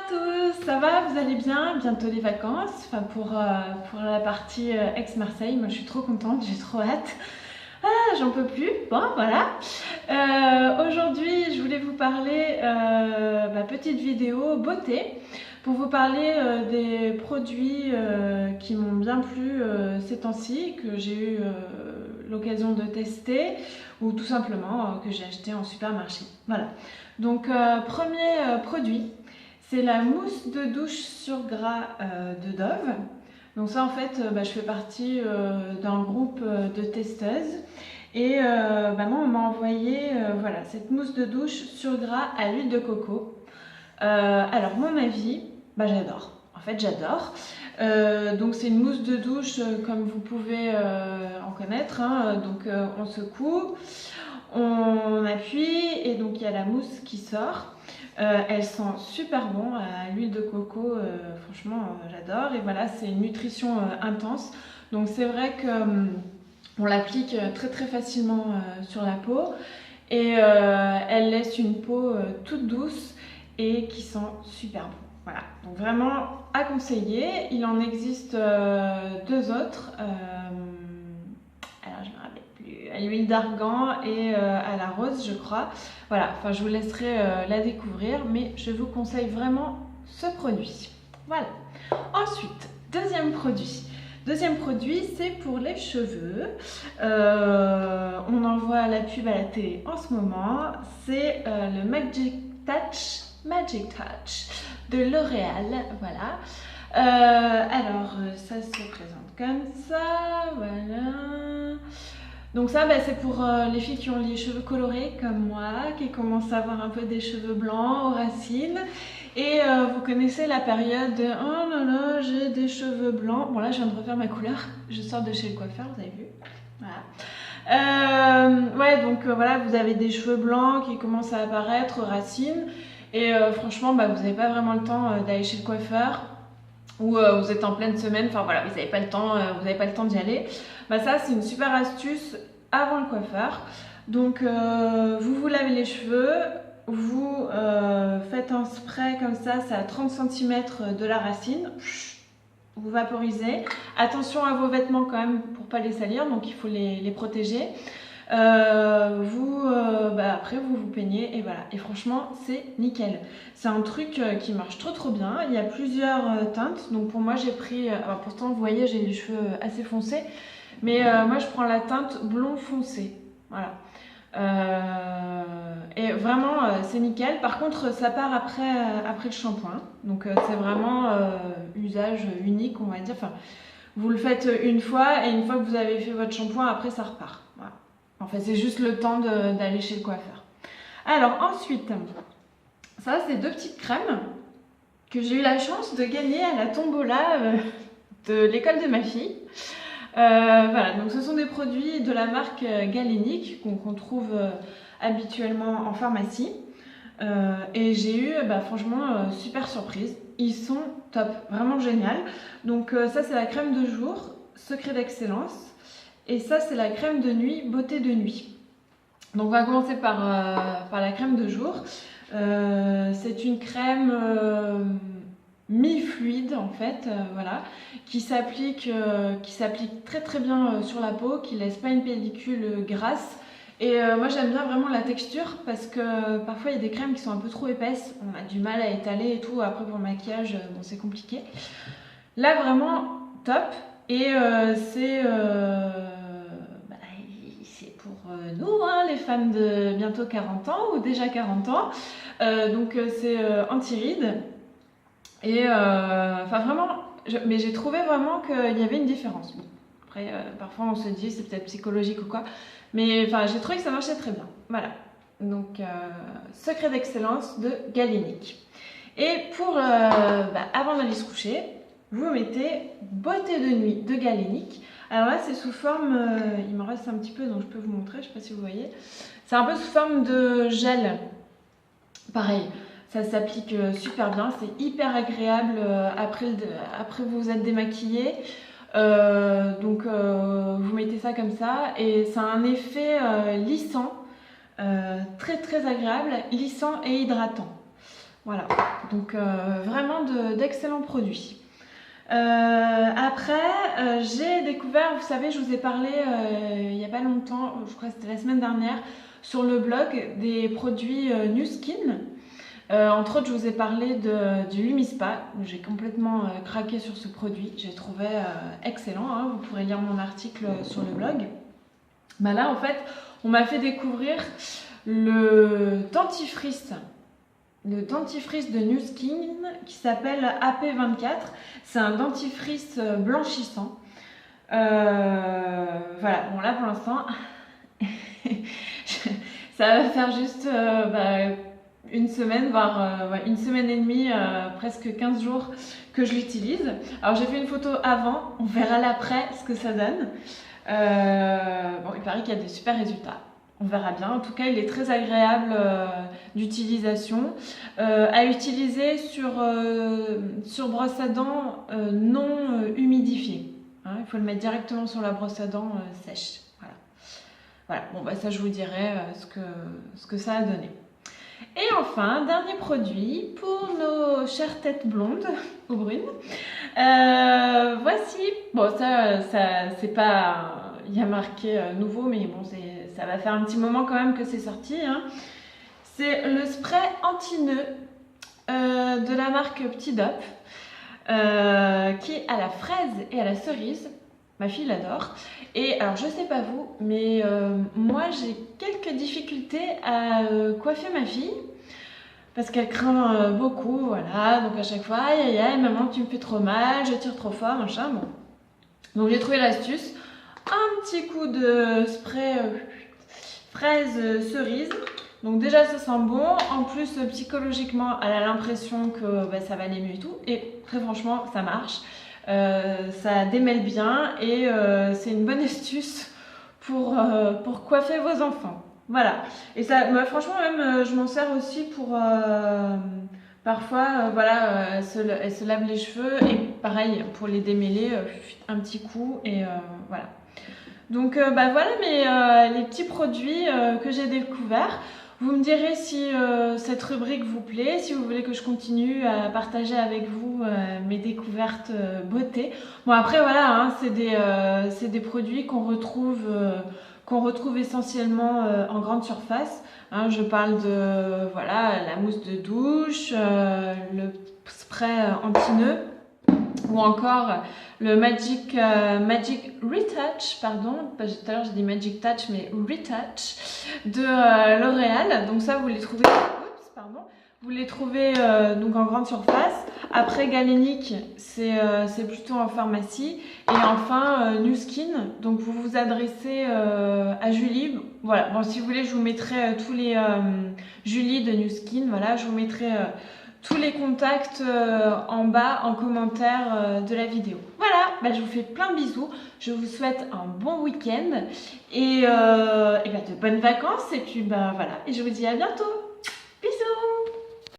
tous, ça va? Vous allez bien? Bientôt les vacances, enfin pour la partie Aix-Marseille, moi je suis trop contente, j'ai trop hâte. Ah, j'en peux plus, bon voilà. Aujourd'hui je voulais vous parler, petite vidéo beauté, pour vous parler des produits qui m'ont bien plu ces temps-ci, que j'ai eu l'occasion de tester, ou tout simplement que j'ai acheté en supermarché. Voilà. Donc premier produit, c'est la mousse de douche sur gras de Dove. Donc ça en fait, je fais partie d'un groupe de testeuses. Et moi on m'a envoyé voilà, cette mousse de douche sur gras à l'huile de coco. Alors mon avis, j'adore. En fait j'adore. Donc c'est une mousse de douche comme vous pouvez en connaître. Hein. Donc on secoue, on appuie et donc il y a la mousse qui sort. Elle sent super bon à l'huile de coco, franchement j'adore. Et voilà, c'est une nutrition intense. Donc c'est vrai que on l'applique très très facilement sur la peau. Et elle laisse une peau toute douce et qui sent super bon. Voilà, donc vraiment à conseiller. Il en existe deux autres. Alors je me rappelle plus. À l'huile d'argan et à la rose, je crois. Voilà, enfin je vous laisserai la découvrir, mais je vous conseille vraiment ce produit. Voilà. Ensuite, deuxième produit. Deuxième produit, c'est pour les cheveux. On en voit la pub à la télé en ce moment. C'est le Magic Touch de L'Oréal. Voilà. Alors, ça se présente comme ça. Voilà. Donc ça, c'est pour les filles qui ont les cheveux colorés comme moi, qui commencent à avoir un peu des cheveux blancs aux racines. Et vous connaissez la période de « Oh là là, j'ai des cheveux blancs ». Bon là, je viens de refaire ma couleur. Je sors de chez le coiffeur, vous avez vu. Voilà. Voilà, vous avez des cheveux blancs qui commencent à apparaître aux racines. Et franchement, vous n'avez pas vraiment le temps d'aller chez le coiffeur. Ou vous êtes en pleine semaine, enfin voilà, vous n'avez pas le temps d'y aller. Ça, c'est une super astuce avant le coiffeur. Donc, vous lavez les cheveux. Vous faites un spray comme ça, c'est à 30 cm de la racine. Vous vaporisez. Attention à vos vêtements quand même pour ne pas les salir, donc il faut les protéger. Après vous vous peignez et voilà. Et franchement, c'est nickel. C'est un truc qui marche trop bien. Il y a plusieurs teintes. Donc pour moi, j'ai pris... alors pourtant, vous voyez, j'ai les cheveux assez foncés. Mais moi, je prends la teinte blond foncé. Voilà. Et vraiment c'est nickel. Par contre ça part après le shampoing, donc c'est vraiment usage unique, on va dire. Enfin, vous le faites une fois et une fois que vous avez fait votre shampoing, après ça repart. Voilà. En fait c'est juste le temps d'aller chez le coiffeur. Alors ensuite, ça c'est deux petites crèmes que j'ai eu la chance de gagner à la tombola de l'école de ma fille. Voilà, donc ce sont des produits de la marque Galénic qu'on trouve habituellement en pharmacie. Et j'ai eu franchement super surprise. Ils sont top, vraiment génial. Donc ça c'est la crème de jour, secret d'excellence. Et ça c'est la crème de nuit, beauté de nuit. Donc on va commencer par la crème de jour. C'est une crème mi-fluide en fait, voilà, qui s'applique très très bien sur la peau, qui laisse pas une pellicule grasse. Et moi j'aime bien vraiment la texture parce que parfois il y a des crèmes qui sont un peu trop épaisses, on a du mal à étaler et tout, après pour le maquillage c'est compliqué. Là vraiment top. Et c'est pour nous, hein, les femmes de bientôt 40 ans ou déjà 40 ans. Donc c'est anti-rides. Et vraiment, mais j'ai trouvé vraiment qu'il y avait une différence. Bon, après, parfois on se dit c'est peut-être psychologique ou quoi, mais j'ai trouvé que ça marchait très bien. Voilà, donc secret d'excellence de Galénic. Et pour avant d'aller se coucher, vous mettez beauté de nuit de Galénic. Alors là, c'est sous forme, il m'en reste un petit peu donc je peux vous montrer, je sais pas si vous voyez. C'est un peu sous forme de gel, pareil. Ça s'applique super bien, c'est hyper agréable après vous êtes démaquillé. Donc vous mettez ça comme ça et ça a un effet lissant, très très agréable, lissant et hydratant. Voilà, donc vraiment d'excellents produits. Après, j'ai découvert, vous savez, je vous ai parlé il n'y a pas longtemps, je crois que c'était la semaine dernière, sur le blog des produits Nu Skin. Entre autres, je vous ai parlé du Lumispa. J'ai complètement craqué sur ce produit. J'ai trouvé excellent. Hein. Vous pourrez lire mon article sur le blog. Bah là, en fait, on m'a fait découvrir le dentifrice. Le dentifrice de Nu Skin qui s'appelle AP24. C'est un dentifrice blanchissant. Voilà. Bon, là, pour l'instant, ça va faire juste... une semaine, voire une semaine et demie, presque 15 jours que je l'utilise. Alors j'ai fait une photo avant, on verra l'après ce que ça donne. Bon, il paraît qu'il y a des super résultats. On verra bien. En tout cas, il est très agréable d'utilisation. À utiliser sur brosse à dents non humidifiée. Hein, il faut le mettre directement sur la brosse à dents sèche. Voilà. Bon, bah, ça, je vous dirai ce que ça a donné. Et enfin, dernier produit pour nos chères têtes blondes ou brunes. Voici, bon ça c'est pas, il y a marqué nouveau, mais bon ça va faire un petit moment quand même que c'est sorti. Hein. C'est le spray anti-nœud de la marque Petit Dop, qui est à la fraise et à la cerise. Ma fille l'adore. Et alors je sais pas vous, mais moi j'ai quelques difficultés à coiffer ma fille. Parce qu'elle craint beaucoup, voilà. Donc à chaque fois, aïe aïe aïe, maman tu me fais trop mal, je tire trop fort, machin, bon. Donc j'ai trouvé l'astuce. Un petit coup de spray fraise cerise. Donc déjà ça sent bon. En plus psychologiquement, elle a l'impression que ça va aller mieux et tout. Et très franchement, ça marche. Ça démêle bien et c'est une bonne astuce pour coiffer vos enfants. Voilà, et ça, franchement même je m'en sers aussi pour parfois voilà, elle se lave les cheveux et pareil pour les démêler, un petit coup et voilà. Donc voilà les petits produits que j'ai découverts. Vous me direz si cette rubrique vous plaît, si vous voulez que je continue à partager avec vous mes découvertes beauté. Bon après voilà, hein, c'est des produits qu'on retrouve essentiellement en grande surface. Hein, je parle de la mousse de douche, le spray anti-nœud ou encore le Magic Retouch, pardon, tout à l'heure j'ai dit Magic Touch mais Retouch de L'Oréal. Donc ça vous les trouvez, vous les trouvez donc en grande surface. Après Galénic, c'est plutôt en pharmacie. Et enfin Nu Skin, donc vous vous adressez à Julie. Voilà, bon si vous voulez je vous mettrai tous les Julie de Nu Skin, voilà, je vous mettrai tous les contacts en bas en commentaire de la vidéo. Voilà, je vous fais plein de bisous, je vous souhaite un bon week-end et de bonnes vacances et puis voilà, et je vous dis à bientôt.